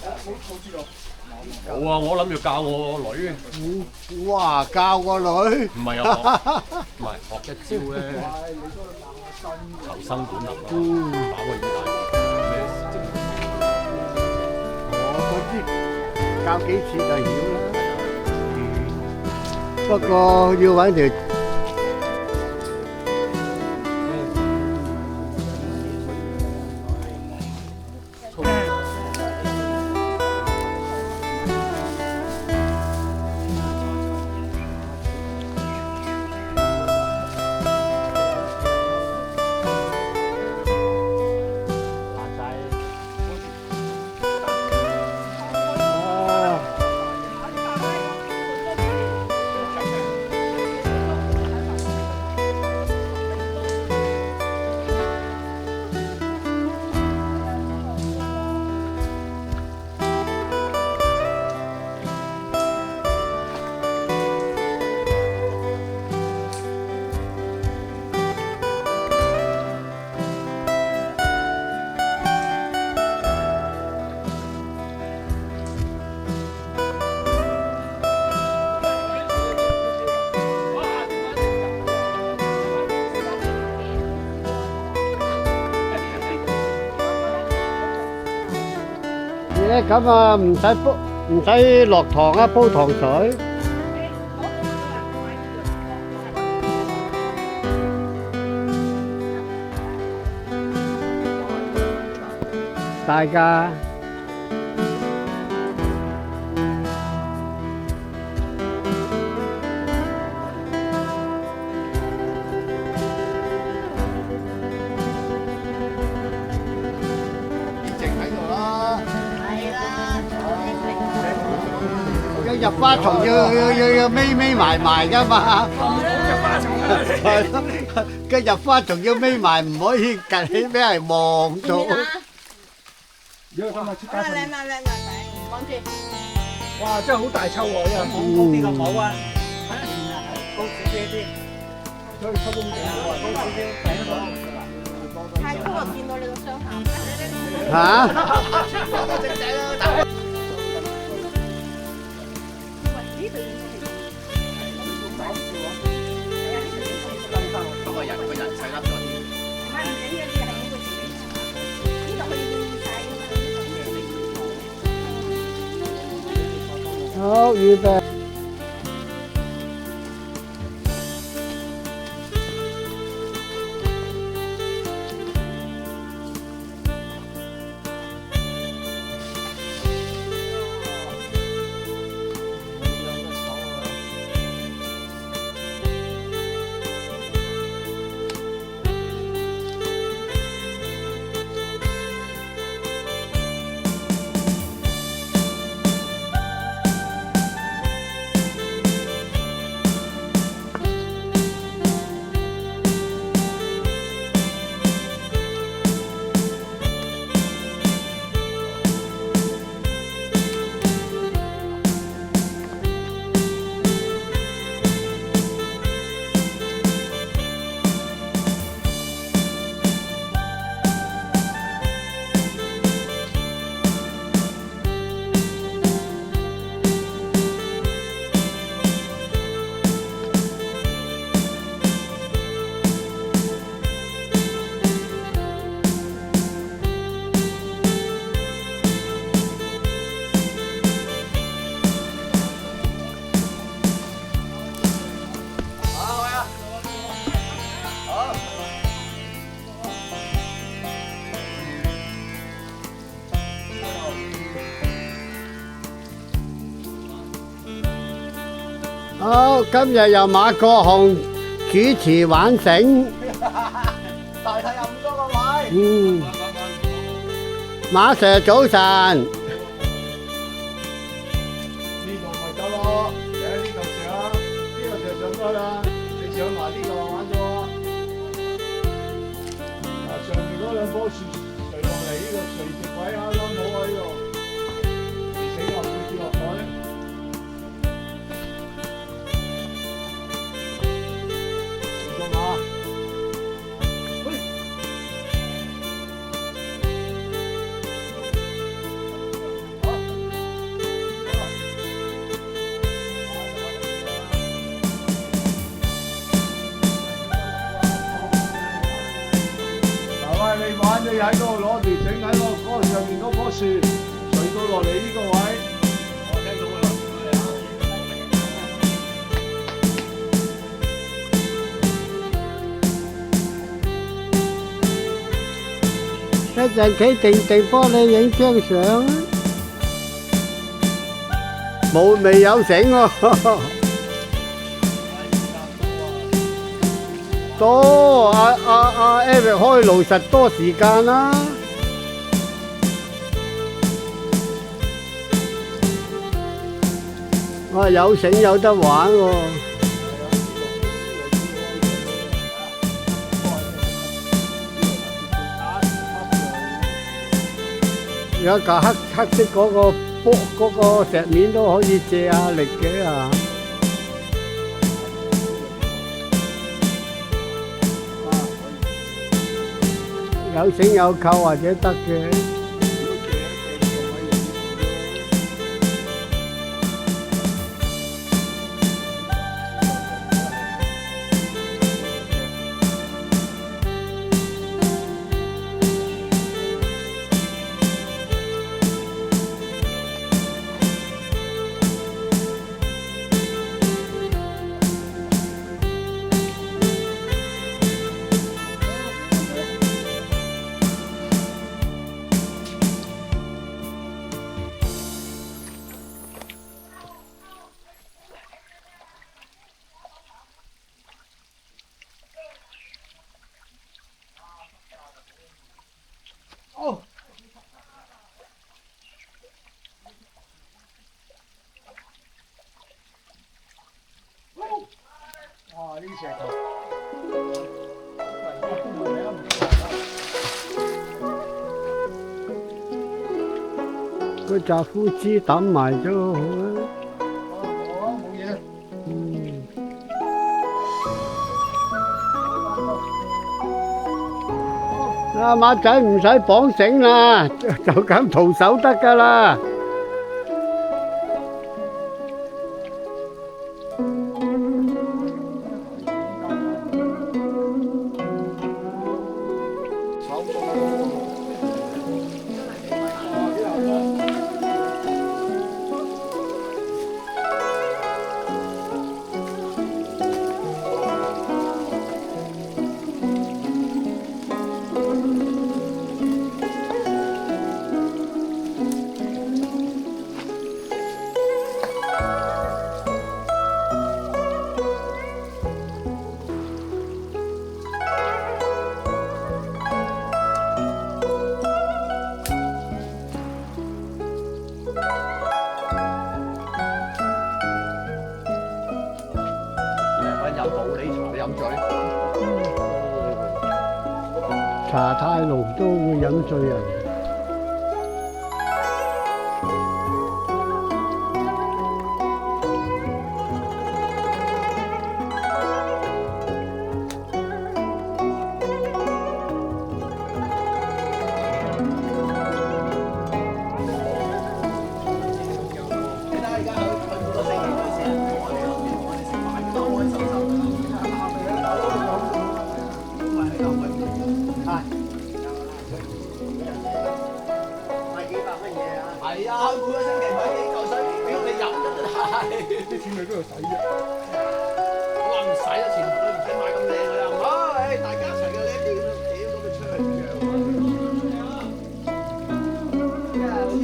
冇啊！我諗住教我女嘅。哇！教個女？唔係啊，唔係學一招咧，求生本能咯。打個耳大咩事啫？我嗰啲教幾次就曉啦。不過要揾條。咁啊，唔使落糖啊，煲糖水。大㗎。入花叢要眯埋㗎嘛，係咯，個入花叢要眯埋，唔可以趌起俾人望到。靚靚靚仔，望住。哇！真係好大抽喎，因為高啲個帽啊，高少啲，所以抽公仔啊，高少啲，第一個。太高啊！見到你個雙下。嚇？隻仔咯，不過人細粒咗啲。好，預備。好，今日由馬國雄主持玩繩。大體有咁多個位。馬 Sir 早晨。呢個咪得咯，呢個上，呢個就上咗啦。你上埋呢個玩咗啊？上面嗰兩棵樹垂落嚟，呢個垂直位啱啱好啊！呢度，而且我唔會跌落海。你喺度攞條繩喺個上面嗰棵樹垂到落嚟呢個位。我聽到㗎啦。一陣企定定幫你影張相。冇未有繩喎。多Eric 開路實多時間啦。有繩有得玩喎。有一架黑色嗰個波嗰個石面都可以借下力嘅啊！有繩有扣或者得嘅。哇！呢啲石頭，個雜夫枝抌埋咗好啊！好冇嘢。馬仔唔使綁繩啦，就咁徒手得㗎啦。茶太濃都會飲醉人。係啊，每個星期買幾嚿水俾我哋飲啫，真係。啲錢你邊度使啫？我話唔使啊，錢唔使買咁靚㗎啦，唔好，大家一齊嘅呢啲咁屌咁嘅出嚟嘅。咩啊？老師，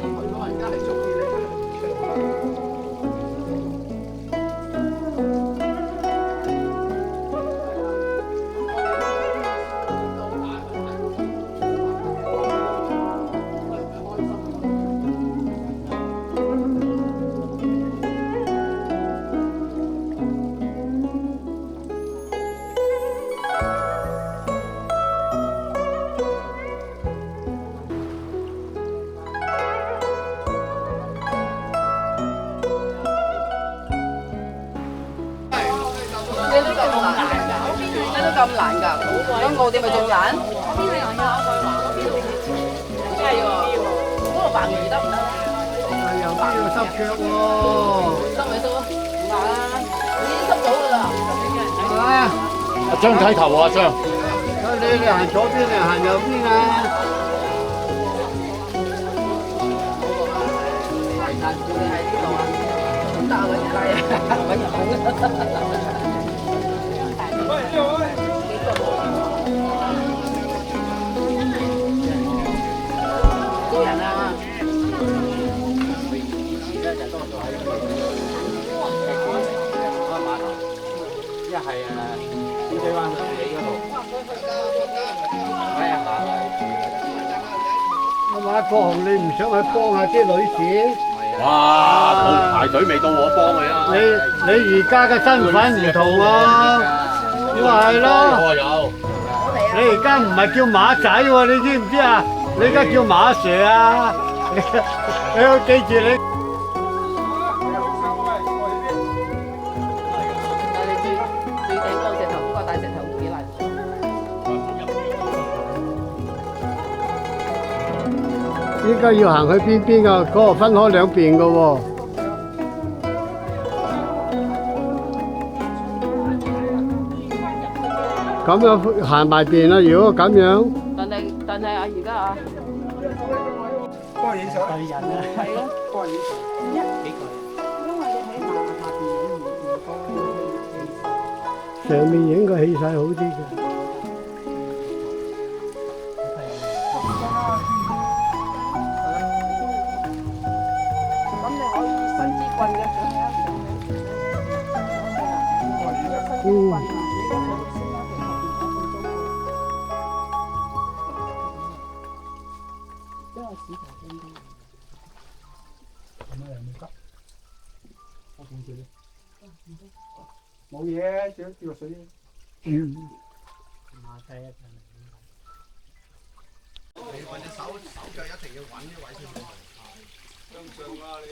我老人家係中意你出嚟。咁難㗎，咁我哋咪仲難？邊係人啊？真係喎，嗰個橫魚得唔得？又邊度濕腳喎？濕咪濕咯，唔話啦，已經濕咗㗎啦。阿張睇頭喎，阿張。睇你行左邊定行右邊啊？但叫你喺呢度啊，咁但係揾雞啊，揾人工。多人啊！一係小西灣你嗰度，睇下阿馬國雄，你唔想去幫下啲女士？哇！排隊未到我幫你啊！你而家嘅身份唔同喎，咪係咯。我有。你而家唔係叫馬仔喎，你知唔知啊？你而家叫馬 Sir 啊！你要記住你。但係你最頂嗰個石頭嗰個大石頭幾難上。應該要行去邊啊？嗰個分開兩邊嘅喎。咁樣行埋邊啦！如果咁樣，但係啊，而家啊，幫影相。係人啊！係咯，幫影相。因為你喺下邊影唔多。上面影個氣勢好啲嘅。咁你可以伸支棍嘅上去啊！伸支棍啊！冇嘢，只係掉水。嗯。你揾隻手腳一定要揾啲位先好。向上啊你！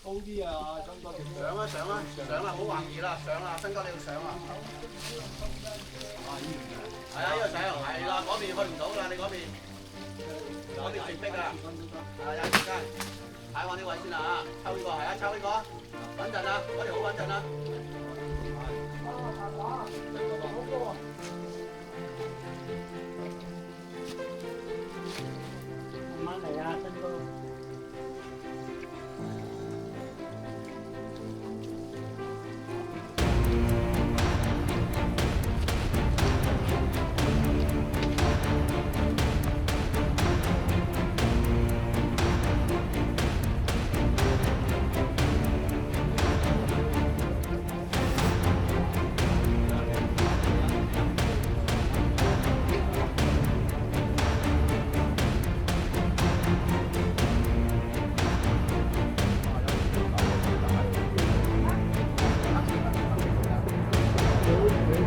高啲啊，新哥！上啊上啊上啊！唔好橫移啦，上啦，新哥你要上啊！係啊，呢個上係啦，嗰邊去唔到啦，你嗰邊直逼啊！係啊，而家睇我呢位先啊，抽呢個係啊，抽呢個，穩陣啊，嗰條好穩陣啊！慢慢嚟啊，新哥。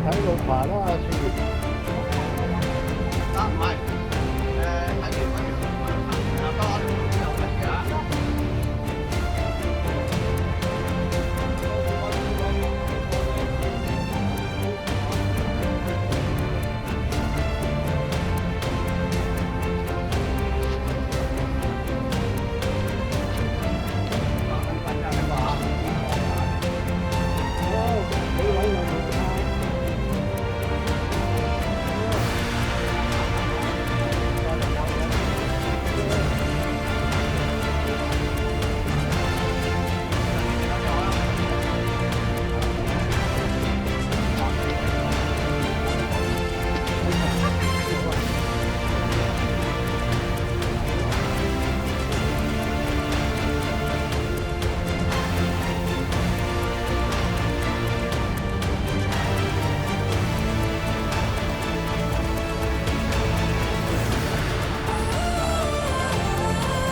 睇路爬啦，阿樹。唔係，睇住多有乜嘢啊？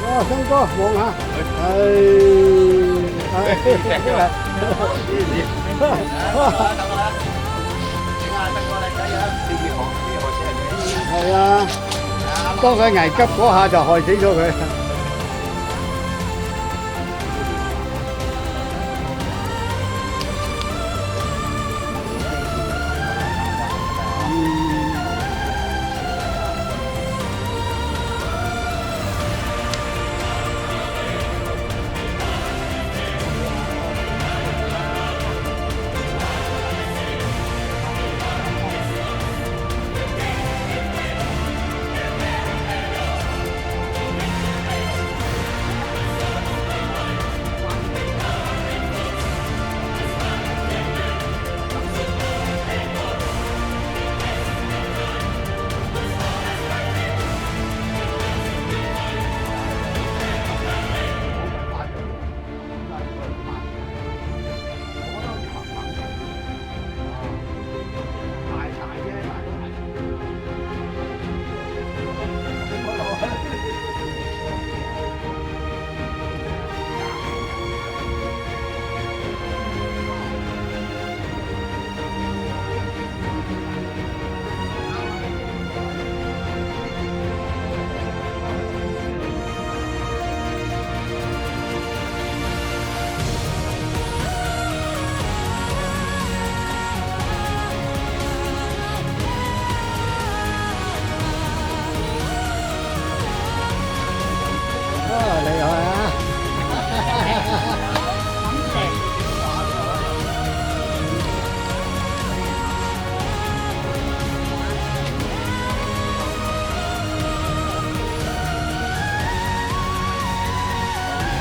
哇，新哥望下，係啊，當佢危急嗰下就害死咗佢。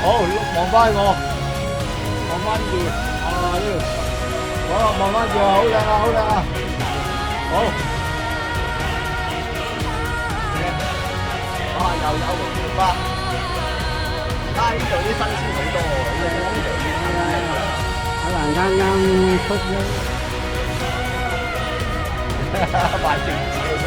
好，望翻我，望翻住，啊呢，好，望翻住，好靚啊，好靚啊，好，哇，又有龍條花，呢度啲新鮮好多喎，可能啱啱出啫，賣政治嘅真。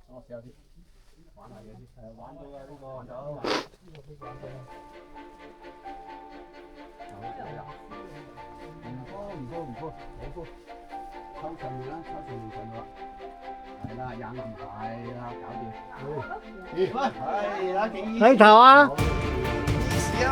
我試下先，玩下嘢先，係玩到啊呢個玩到，唔高，好高，抽上面啦，抽上面上到啦，係啦，硬住係啦，搞掂，係啦，幾意睇頭啊！思啊！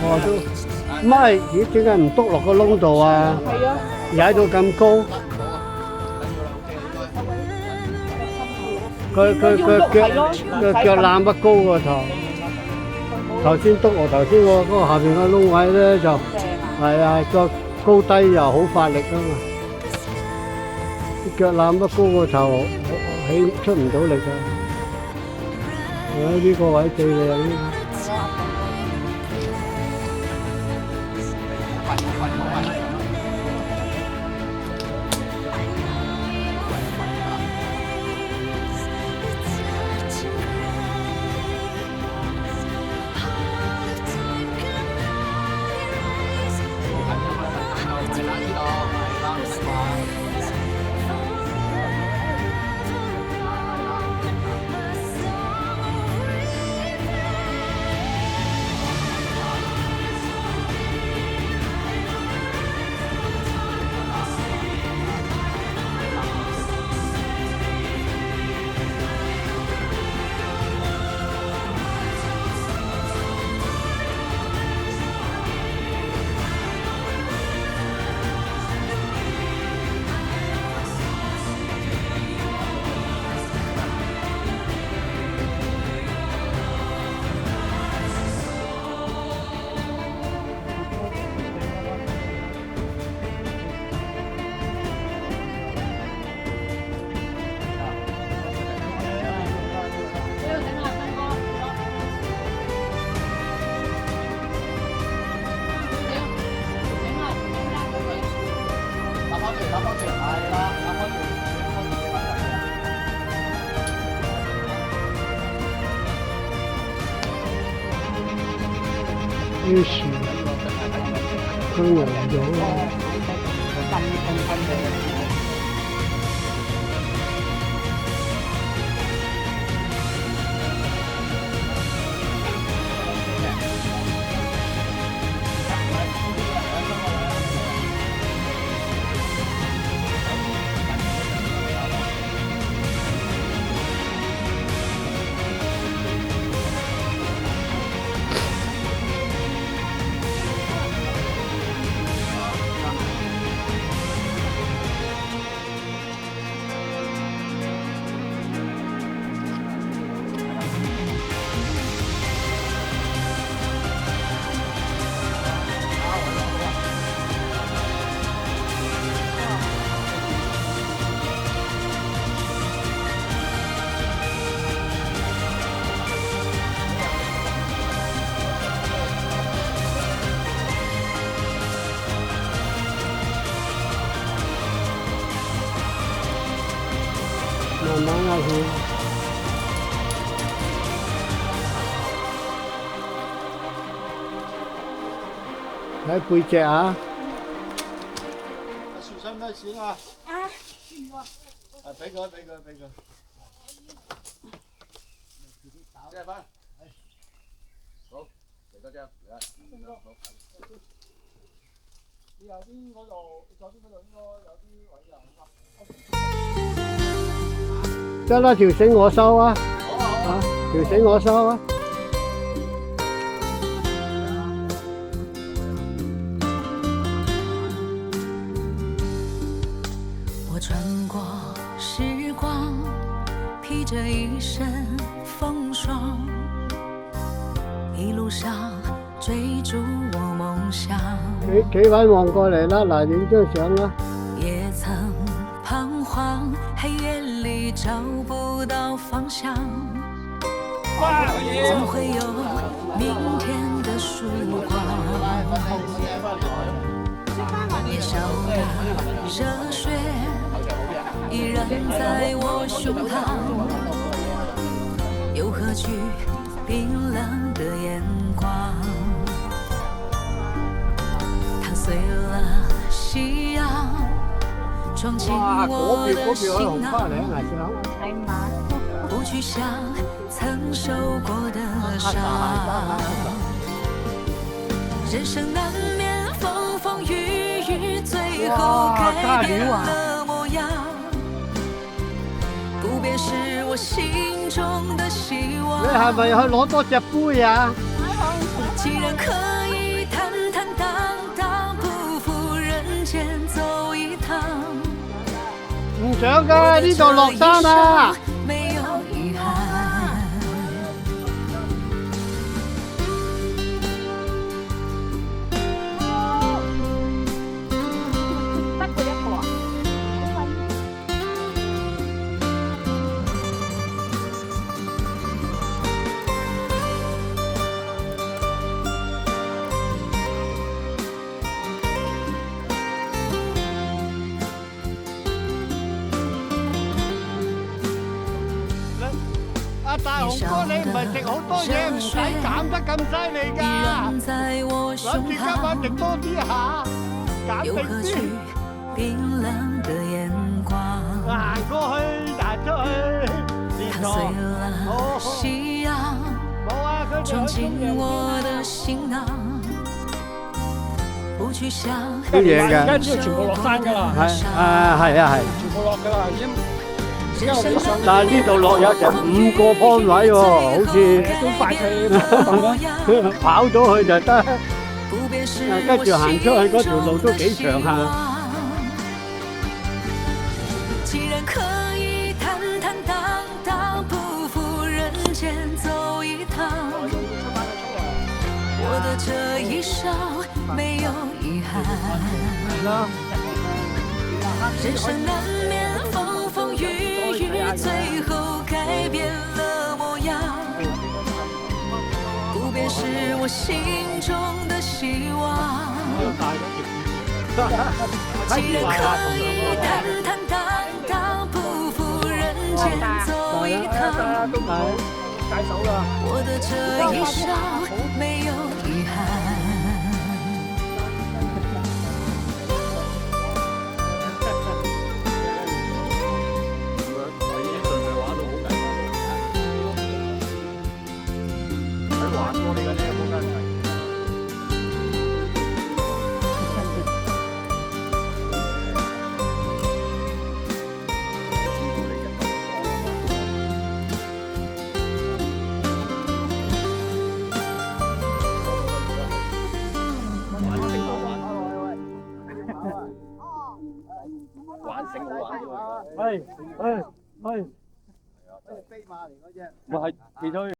我都唔係，咦？點解唔篤落個窿度啊？係啊，踩到咁高，佢腳攬不高個頭。頭先篤我頭先嗰個下邊個窿位咧就係啊，個高低又好發力啊嘛。腳攬不高個頭起出唔到力啊！呢個位最靚。於是佢黃咗。慢慢啊佢。睇背脊啊！樹生咩事啊？俾佢。即係翻。好，嚟多隻嚟啊！你右邊嗰度，左邊嗰度應該有啲位又得啦，條繩我收啊！啊，條繩我收啊！我穿過時光，披着一身風霜，一路上追逐我夢想。企穩望過嚟啦，嗱，影張相啦。也曾彷徨，黑夜裡找不到方向，怎會有明天的曙光？年少的熱血依然在我胸膛，又何懼冰冷的眼光？踏碎了夕陽，撞進我的心囊，不去想曾受過的傷。人生難免風風雨雨，最後改變了模樣。不變是我心中的希望。你係咪去攞多隻杯啊？既然可以坦坦蕩蕩，不負人間走一趟。唔想㗎，呢度落山啦。沒有遺憾。大雄哥，你唔係食好多嘢，唔使減得咁犀利㗎。諗住今晚食多啲下，減定啲。行過去，行出去，連堂。冇啊，佢裝進我的行囊，不去想。好嘢㗎。而家之後全部落山㗎啦。係啊，全部落㗎啦，已經。但係呢度落有成5個坡位喎，好似都快脆跑咗去就得，跟住行出去嗰條路都幾長下。既然可以坦坦蕩蕩，不負人間走一趟，我的這一生沒有遺憾。人生難免風風雨雨，最後改變了模樣。不變是我心中的希望。既然可以坦坦蕩蕩，不負人間走一趟，我的這一生沒有遺憾。係係係，飛馬嚟嗰隻。我係其中。